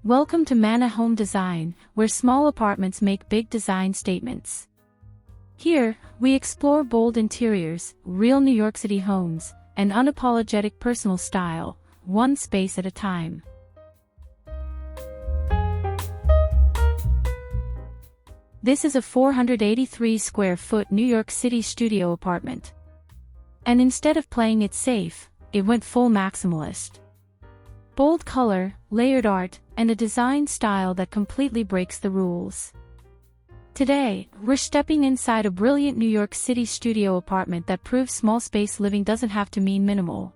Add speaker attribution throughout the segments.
Speaker 1: Welcome to Manna Home Design, where small apartments make big design statements. Here, we explore bold interiors, real New York City homes, and unapologetic personal style, one space at a time. This is a 483 square foot New York City studio apartment. And instead of playing it safe, it went full maximalist. Bold color, layered art, and a design style that completely breaks the rules. Today, we're stepping inside a brilliant New York City studio apartment that proves small space living doesn't have to mean minimal.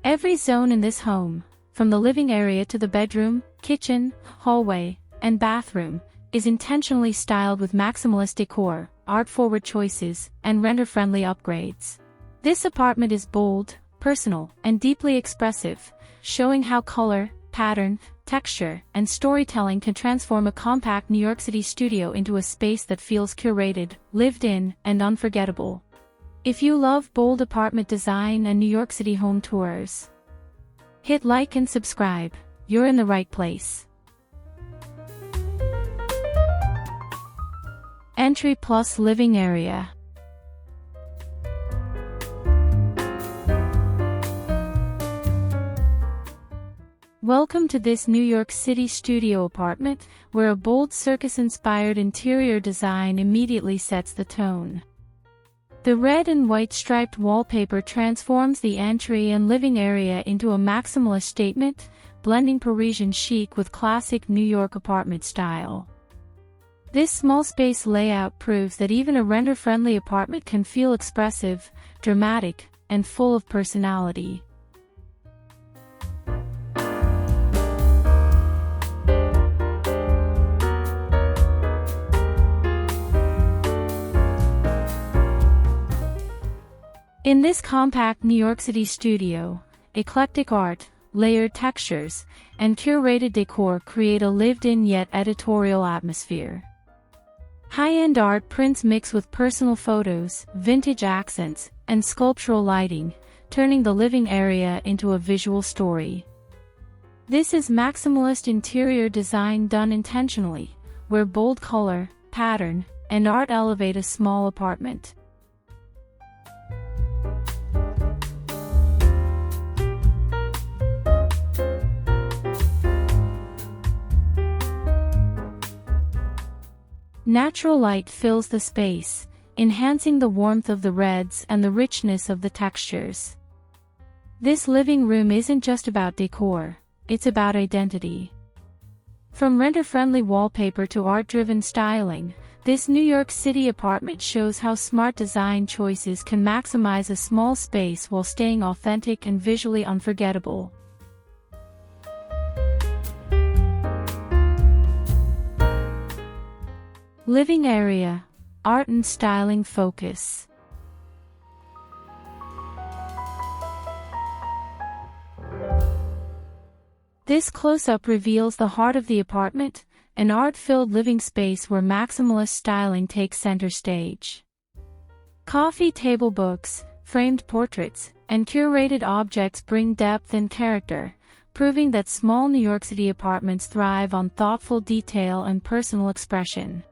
Speaker 1: Every zone in this home, from the living area to the bedroom, kitchen, hallway, and bathroom, is intentionally styled with maximalist decor, art-forward choices, and renter-friendly upgrades. This apartment is bold, personal, and deeply expressive, showing how color, pattern, texture, and storytelling can transform a compact New York City studio into a space that feels curated, lived in, and unforgettable. If you love bold apartment design and New York City home tours, hit like and subscribe. You're in the right place. Entry plus living area. Welcome to this New York City studio apartment, where a bold circus-inspired interior design immediately sets the tone. The red and white striped wallpaper transforms the entry and living area into a maximalist statement, blending Parisian chic with classic New York apartment style. This small space layout proves that even a renter-friendly apartment can feel expressive, dramatic, and full of personality. In this compact New York City studio, eclectic art, layered textures, and curated decor create a lived-in yet editorial atmosphere. High-end art prints mix with personal photos, vintage accents, and sculptural lighting, turning the living area into a visual story. This is maximalist interior design done intentionally, where bold color, pattern, and art elevate a small apartment. Natural light fills the space, enhancing the warmth of the reds and the richness of the textures. This living room isn't just about decor, it's about identity. From renter-friendly wallpaper to art-driven styling, this New York City apartment shows how smart design choices can maximize a small space while staying authentic and visually unforgettable. Living area, art and styling focus. This close-up reveals the heart of the apartment, an art-filled living space where maximalist styling takes center stage. Coffee table books, framed portraits, and curated objects bring depth and character, proving that small New York City apartments thrive on thoughtful detail and personal expression.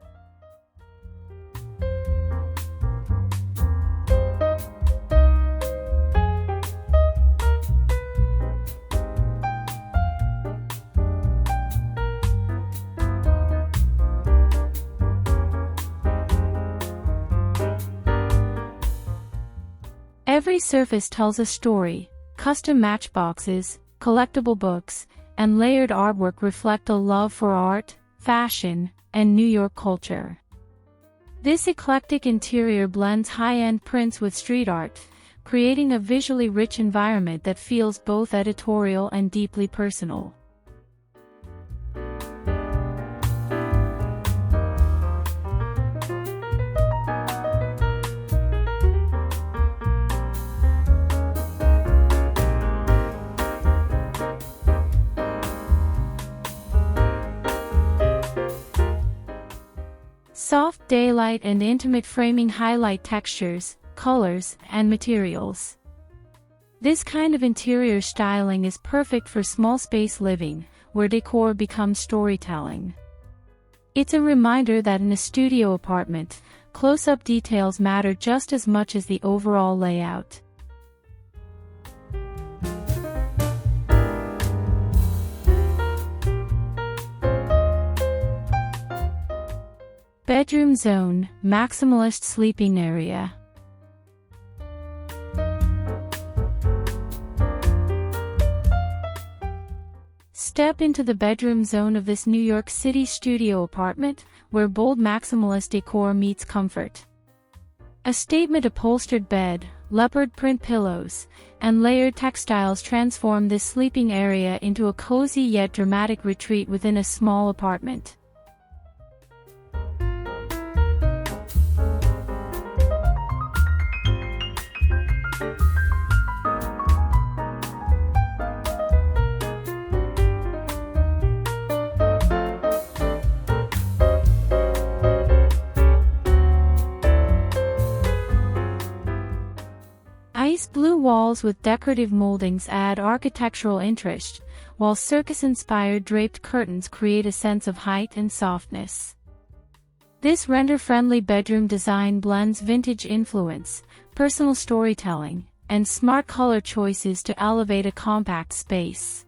Speaker 1: Every surface tells a story. Custom matchboxes, collectible books, and layered artwork reflect a love for art, fashion, and New York culture. This eclectic interior blends high-end prints with street art, creating a visually rich environment that feels both editorial and deeply personal. Soft daylight and intimate framing highlight textures, colors, and materials. This kind of interior styling is perfect for small space living, where decor becomes storytelling. It's a reminder that in a studio apartment, close-up details matter just as much as the overall layout. Bedroom zone, maximalist sleeping area. Step into the bedroom zone of this New York City studio apartment, where bold maximalist decor meets comfort. A statement upholstered bed, leopard print pillows, and layered textiles transform this sleeping area into a cozy yet dramatic retreat within a small apartment. Ice blue walls with decorative moldings add architectural interest, while circus-inspired draped curtains create a sense of height and softness. This render-friendly bedroom design blends vintage influence, personal storytelling, and smart color choices to elevate a compact space.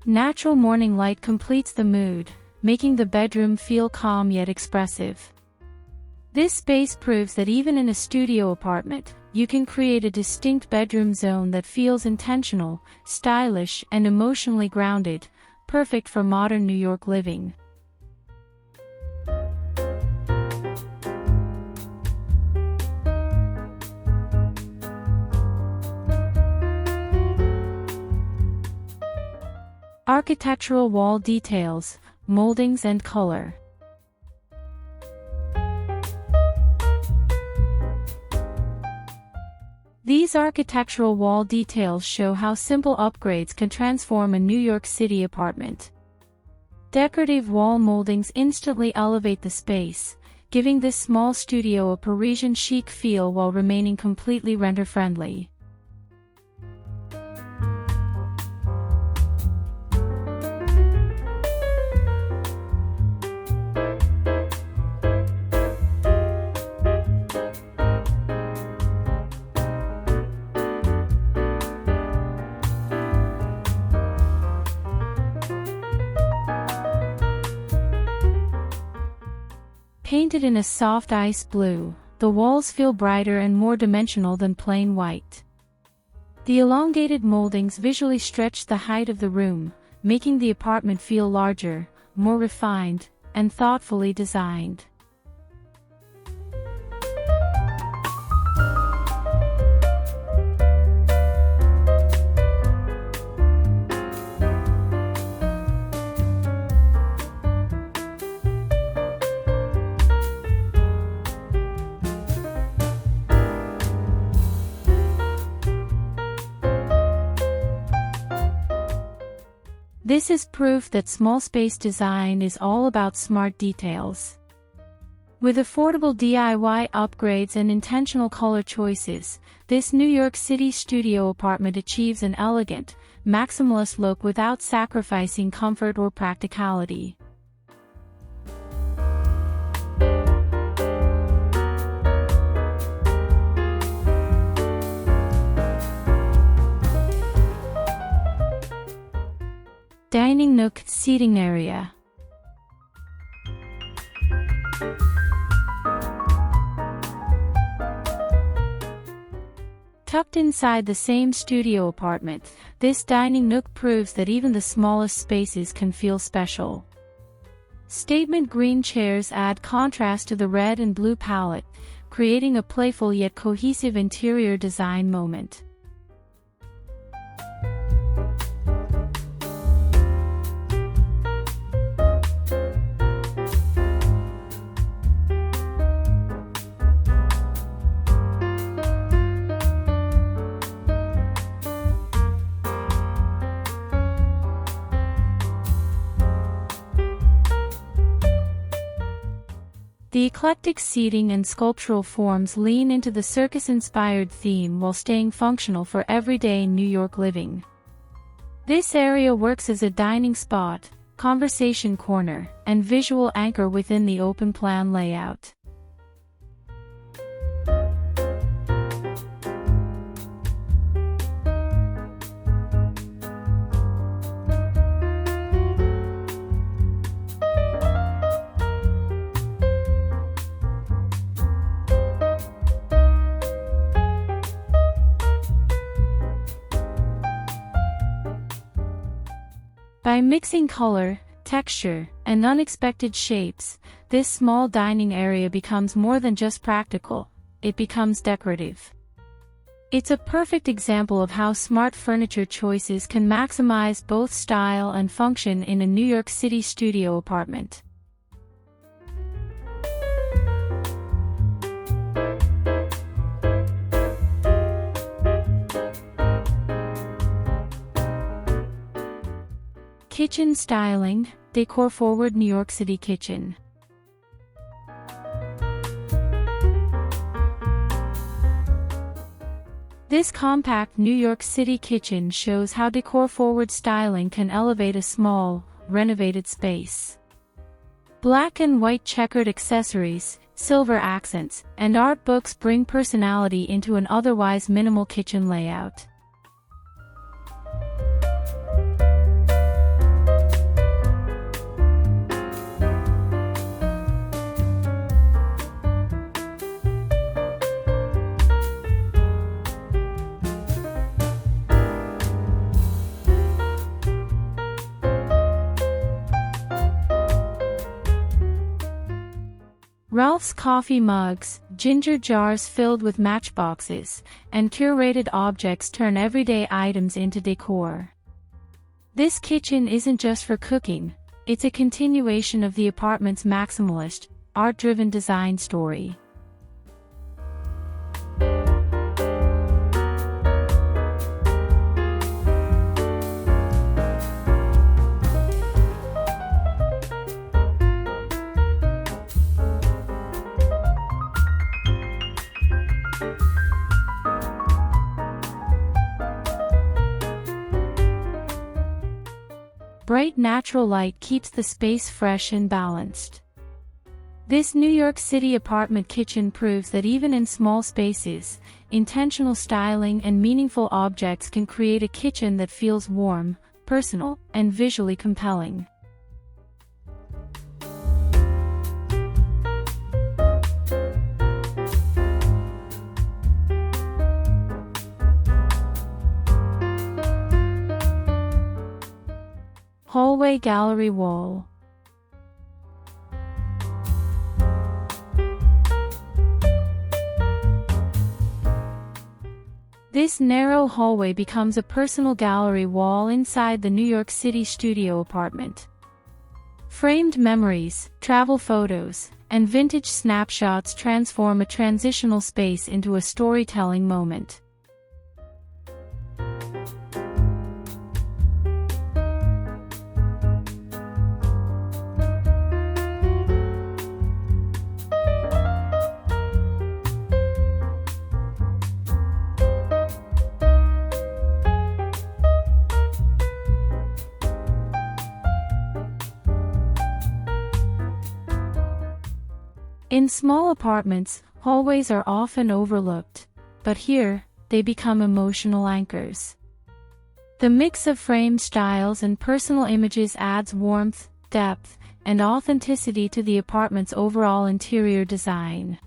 Speaker 1: Natural morning light completes the mood, making the bedroom feel calm yet expressive. This space proves that even in a studio apartment, you can create a distinct bedroom zone that feels intentional, stylish, and emotionally grounded, perfect for modern New York living. Architectural wall details, moldings and color. These architectural wall details show how simple upgrades can transform a New York City apartment. Decorative wall moldings instantly elevate the space, giving this small studio a Parisian chic feel while remaining completely render-friendly. Painted in a soft ice blue, the walls feel brighter and more dimensional than plain white. The elongated moldings visually stretch the height of the room, making the apartment feel larger, more refined, and thoughtfully designed. This is proof that small space design is all about smart details. With affordable DIY upgrades and intentional color choices, this New York City studio apartment achieves an elegant, maximalist look without sacrificing comfort or practicality. Dining nook seating area. Tucked inside the same studio apartment, this dining nook proves that even the smallest spaces can feel special. Statement green chairs add contrast to the red and blue palette, creating a playful yet cohesive interior design moment. The eclectic seating and sculptural forms lean into the circus-inspired theme while staying functional for everyday New York living. This area works as a dining spot, conversation corner, and visual anchor within the open-plan layout. By mixing color, texture, and unexpected shapes, this small dining area becomes more than just practical, it becomes decorative. It's a perfect example of how smart furniture choices can maximize both style and function in a New York City studio apartment. Kitchen styling, decor-forward New York City kitchen. This compact New York City kitchen shows how decor-forward styling can elevate a small, renovated space. Black and white checkered accessories, silver accents, and art books bring personality into an otherwise minimal kitchen layout. Ralph's coffee mugs, ginger jars filled with matchboxes, and curated objects turn everyday items into decor. This kitchen isn't just for cooking, it's a continuation of the apartment's maximalist, art-driven design story. Bright natural light keeps the space fresh and balanced. This New York City apartment kitchen proves that even in small spaces, intentional styling and meaningful objects can create a kitchen that feels warm, personal, and visually compelling. Hallway gallery wall. This narrow hallway becomes a personal gallery wall inside the New York City studio apartment. Framed memories, travel photos, and vintage snapshots transform a transitional space into a storytelling moment. In small apartments, hallways are often overlooked, but here, they become emotional anchors. The mix of frame styles and personal images adds warmth, depth, and authenticity to the apartment's overall interior design.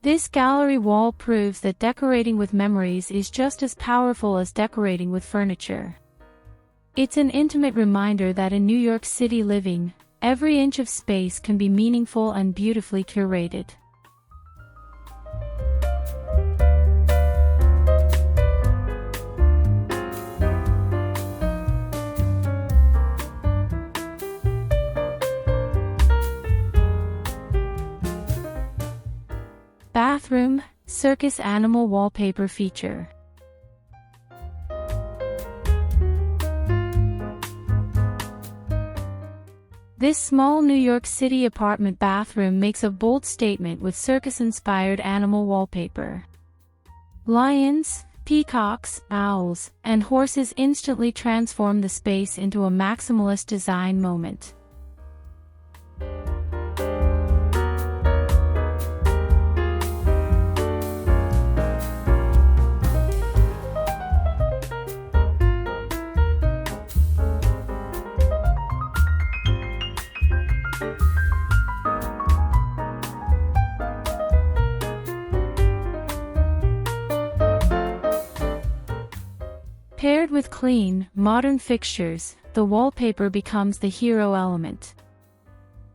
Speaker 1: This gallery wall proves that decorating with memories is just as powerful as decorating with furniture. It's an intimate reminder that in New York City living, every inch of space can be meaningful and beautifully curated. Bathroom, circus animal wallpaper feature. This small New York City apartment bathroom makes a bold statement with circus-inspired animal wallpaper. Lions, peacocks, owls, and horses instantly transform the space into a maximalist design moment. Paired with clean, modern fixtures, the wallpaper becomes the hero element.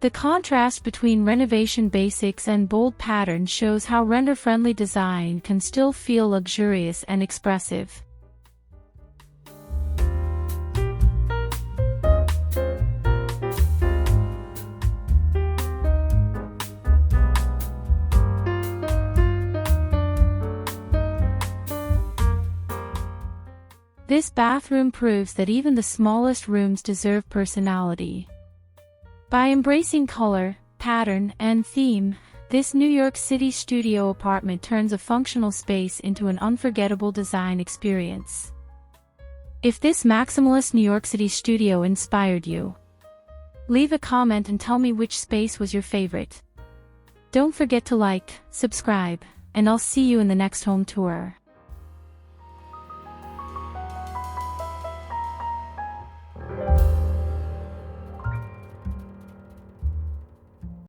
Speaker 1: The contrast between renovation basics and bold patterns shows how renter-friendly design can still feel luxurious and expressive. This bathroom proves that even the smallest rooms deserve personality. By embracing color, pattern, and theme, this New York City studio apartment turns a functional space into an unforgettable design experience. If this maximalist New York City studio inspired you, leave a comment and tell me which space was your favorite. Don't forget to like, subscribe, and I'll see you in the next home tour.